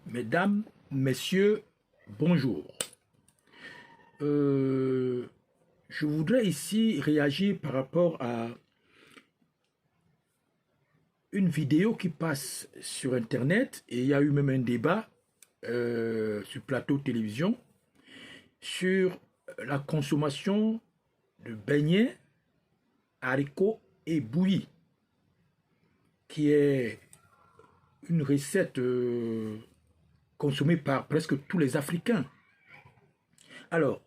Mesdames, Messieurs, bonjour. Je voudrais ici réagir par rapport à une vidéo qui passe sur Internet et il y a eu même un débat sur plateau de télévision sur la consommation de beignets, haricots et bouillis, qui est une recette consommée par presque tous les Africains. Alors,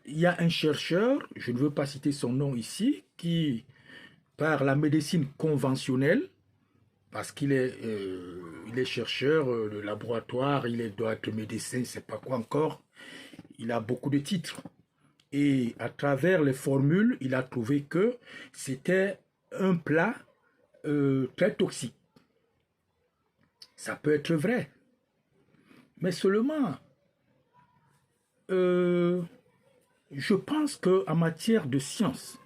il y a un chercheur, je ne veux pas citer son nom ici, qui, par la médecine conventionnelle, parce qu'il est chercheur de laboratoire, doit être médecin, je ne sais pas quoi encore, il a beaucoup de titres. Et à travers les formules, il a trouvé que c'était un plat très toxique. Ça peut être vrai, mais seulement, je pense qu'en matière de science,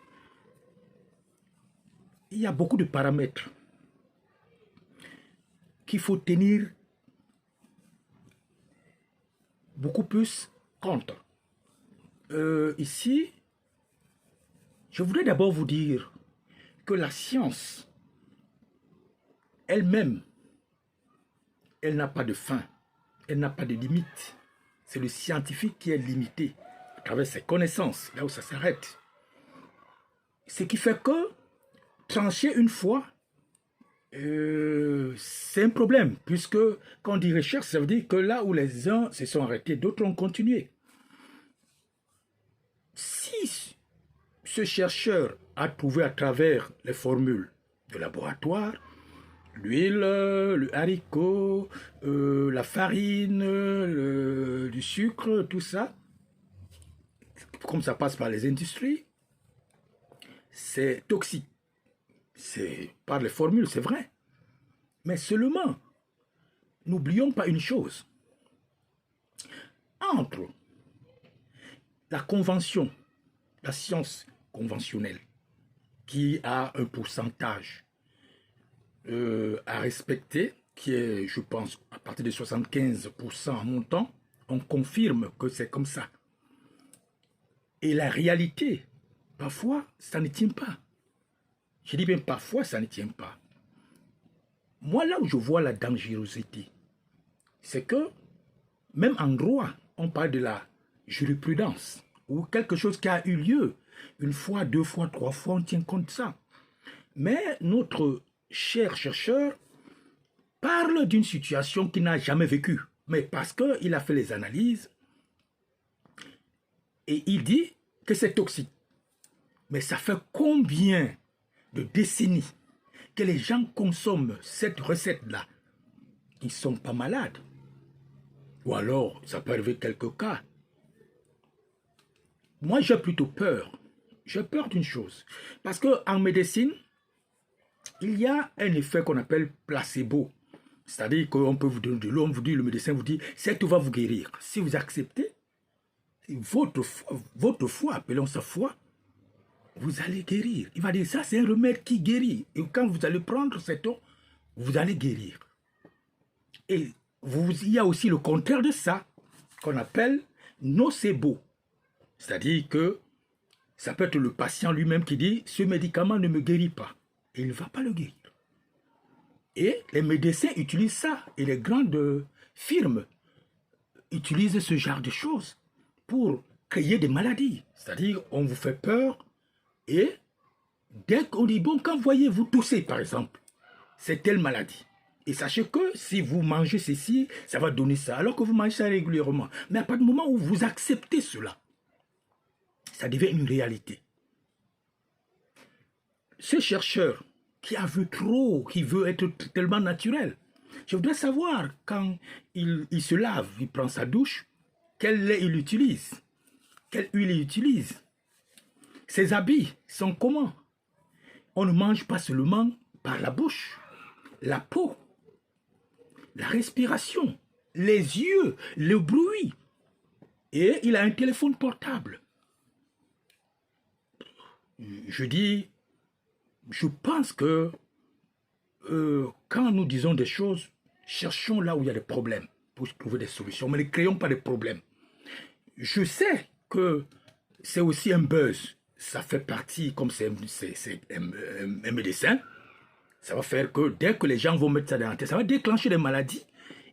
il y a beaucoup de paramètres qu'il faut tenir beaucoup plus compte. Ici, je voudrais d'abord vous dire que la science elle-même, elle n'a pas de fin, elle n'a pas de limite. C'est le scientifique qui est limité à travers ses connaissances, là où ça s'arrête. Ce qui fait que trancher une fois, c'est un problème, puisque quand on dit recherche, ça veut dire que là où les uns se sont arrêtés, d'autres ont continué. Si ce chercheur a trouvé à travers les formules de laboratoire, l'huile, le haricot, la farine, du sucre, tout ça, comme ça passe par les industries, c'est toxique. C'est par les formules, c'est vrai. Mais seulement, n'oublions pas une chose. Entre la convention, la science conventionnelle, qui a un pourcentage à respecter, qui est, je pense, à partir de 75% en montant, on confirme que c'est comme ça. Et la réalité, parfois, ça ne tient pas. Je dis bien parfois, ça ne tient pas. Moi, là où je vois la dangerosité, c'est que, même en droit, on parle de la jurisprudence, ou quelque chose qui a eu lieu, une fois, deux fois, trois fois, on tient compte de ça. Mais notre cher chercheur parle d'une situation qu'il n'a jamais vécue, mais parce qu'il a fait les analyses, et il dit que c'est toxique. Mais ça fait combien de décennies que les gens consomment cette recette-là? Ils ne sont pas malades. Ou alors, ça peut arriver quelques cas. Moi, j'ai plutôt peur. J'ai peur d'une chose. Parce qu'en médecine, il y a un effet qu'on appelle placebo. C'est-à-dire qu'on peut vous donner de l'eau, on vous dit, le médecin vous dit, cette eau va vous guérir. Si vous acceptez, votre foi, appelons ça foi, vous allez guérir. Il va dire, ça c'est un remède qui guérit. Et quand vous allez prendre cette eau, vous allez guérir. Et il y a aussi le contraire de ça, qu'on appelle nocebo. C'est-à-dire que ça peut être le patient lui-même qui dit, ce médicament ne me guérit pas. Et il ne va pas le guérir. Et les médecins utilisent ça. Et les grandes firmes utilisent ce genre de choses pour créer des maladies. C'est-à-dire, on vous fait peur et dès qu'on dit, bon, quand voyez-vous tousser, par exemple, c'est telle maladie. Et sachez que si vous mangez ceci, ça va donner ça, alors que vous mangez ça régulièrement. Mais à partir du moment où vous acceptez cela, ça devient une réalité. Ce chercheur qui a vu trop, qui veut être tellement naturel, je voudrais savoir, quand il se lave, il prend sa douche, quel lait il utilise, quelle huile il utilise, ses habits sont comment. On ne mange pas seulement par la bouche, la peau, la respiration, les yeux, le bruit. Et il a un téléphone portable. Je pense que quand nous disons des choses, cherchons là où il y a des problèmes. pour trouver des solutions, mais ne créons pas de problèmes. Je sais que c'est aussi un buzz. Ça fait partie, comme c'est un médecin, ça va faire que dès que les gens vont mettre ça dans la tête, ça va déclencher des maladies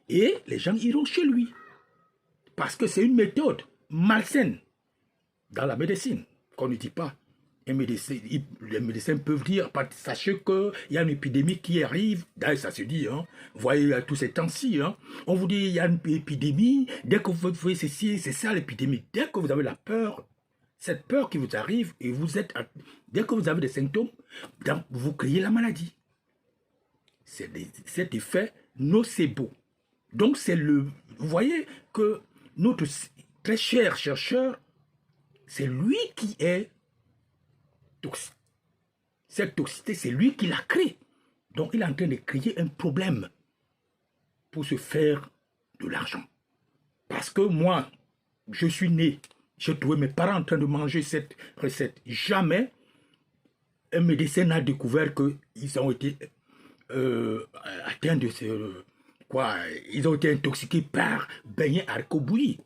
et les gens iront chez lui. Parce que c'est une méthode malsaine dans la médecine, qu'on ne dit pas. Les médecins peuvent dire, sachez qu'il y a une épidémie qui arrive, d'ailleurs ça se dit, hein, vous voyez tous ces temps-ci, hein, on vous dit il y a une épidémie, dès que vous voyez ceci, c'est ça l'épidémie. Dès que vous avez la peur, cette peur qui vous arrive, et dès que vous avez des symptômes, vous créez la maladie. C'est cet effet nocebo. Donc vous voyez que notre très cher chercheur, c'est lui qui est toxique. Cette toxicité, c'est lui qui l'a créée. Donc il est en train de créer un problème pour se faire de l'argent. Parce que moi, je suis né, j'ai trouvé mes parents en train de manger cette recette. Jamais un médecin n'a découvert qu'ils ont été atteints de ce... ils ont été intoxiqués par beignet haricot bouilli.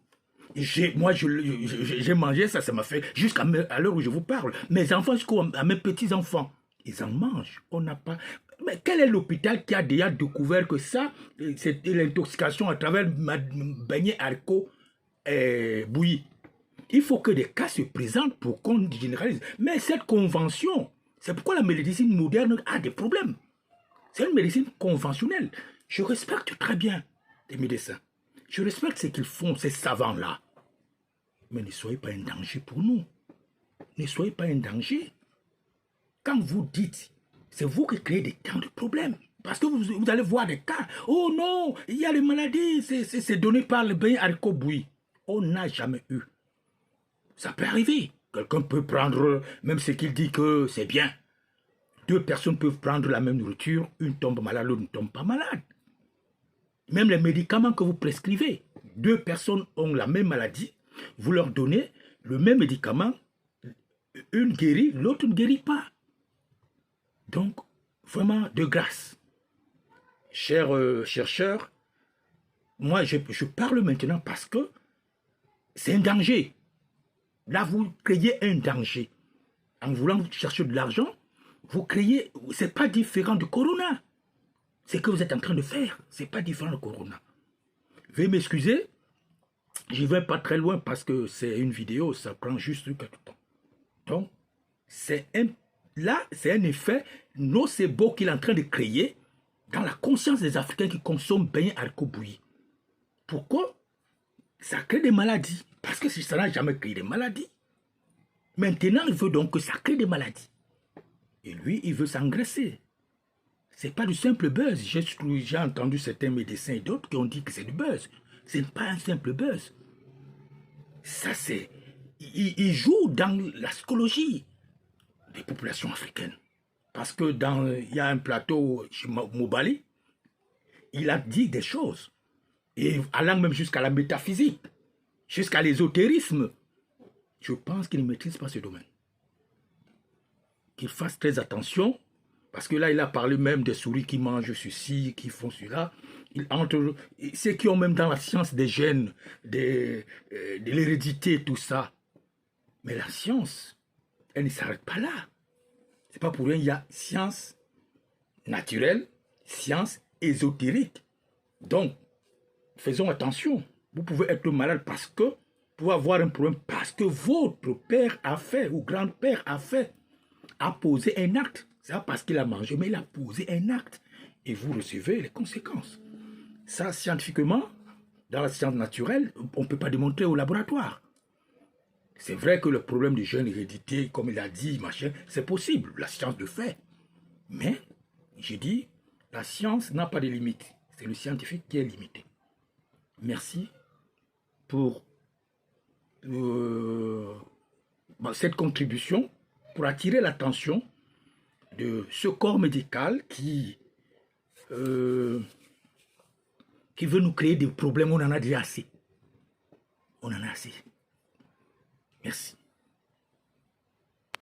Moi, j'ai mangé ça, ça m'a fait, jusqu'à l'heure où je vous parle. Mes enfants, jusqu'à mes petits-enfants, ils en mangent. On n'a pas... Mais quel est l'hôpital qui a déjà découvert que ça, c'est l'intoxication à travers beignet haricot bouilli? Il faut que des cas se présentent pour qu'on généralise. Mais cette convention, c'est pourquoi la médecine moderne a des problèmes. C'est une médecine conventionnelle. Je respecte très bien les médecins. Je respecte ce qu'ils font, ces savants-là. Mais ne soyez pas un danger pour nous. Ne soyez pas un danger. Quand vous dites, c'est vous qui créez des temps de problèmes. Parce que vous allez voir des cas. Oh non, il y a les maladies, c'est donné par le beignet haricot bouilli. On n'a jamais eu. Ça peut arriver. Quelqu'un peut prendre, même ce qu'il dit que c'est bien. Deux personnes peuvent prendre la même nourriture, une tombe malade, l'autre ne tombe pas malade. Même les médicaments que vous prescrivez, deux personnes ont la même maladie, vous leur donnez le même médicament, une guérit, l'autre ne guérit pas. Donc, vraiment, de grâce. Chers chercheurs, moi, je parle maintenant parce que c'est un danger. Là, vous créez un danger. En voulant chercher de l'argent, vous créez... Ce n'est pas différent du corona. Ce que vous êtes en train de faire, ce n'est pas différent du corona. Veuillez m'excuser, je ne vais pas très loin parce que c'est une vidéo, ça prend juste quelques temps. Donc, c'est un effet nocebo qu'il est en train de créer dans la conscience des Africains qui consomment beignet haricot bouilli. Pourquoi? Ça crée des maladies. Parce que ça n'a jamais créé des maladies. Maintenant, il veut donc que ça crée des maladies. Et lui, il veut s'engraisser. Ce n'est pas du simple buzz. J'ai entendu certains médecins et d'autres qui ont dit que c'est du buzz. Ce n'est pas un simple buzz. Ça, c'est... Il joue dans la psychologie des populations africaines. Parce que il y a un plateau chez Mobali, il a dit des choses. Et allant même jusqu'à la métaphysique, jusqu'à l'ésotérisme. Je pense qu'il ne maîtrise pas ce domaine. Qu'il fasse très attention. Parce que là, il a parlé même des souris qui mangent ceci, qui font cela. Ceux qui ont même dans la science des gènes, de l'hérédité, tout ça. Mais la science, elle ne s'arrête pas là. C'est pas pour rien, il y a science naturelle, science ésotérique. Donc, faisons attention. Vous pouvez être malade parce que, vous pouvez avoir un problème parce que votre père a fait, ou grand-père a fait, a posé un acte. C'est pas parce qu'il a mangé, mais il a posé un acte. Et vous recevez les conséquences. Ça, scientifiquement, dans la science naturelle, on ne peut pas démontrer au laboratoire. C'est vrai que le problème du gène hérédité, comme il a dit, machin, c'est possible, la science le fait. Mais, j'ai dit, la science n'a pas de limite. C'est le scientifique qui est limité. Merci pour cette contribution, pour attirer l'attention de ce corps médical qui veut nous créer des problèmes. On en a déjà assez. On en a assez. Merci.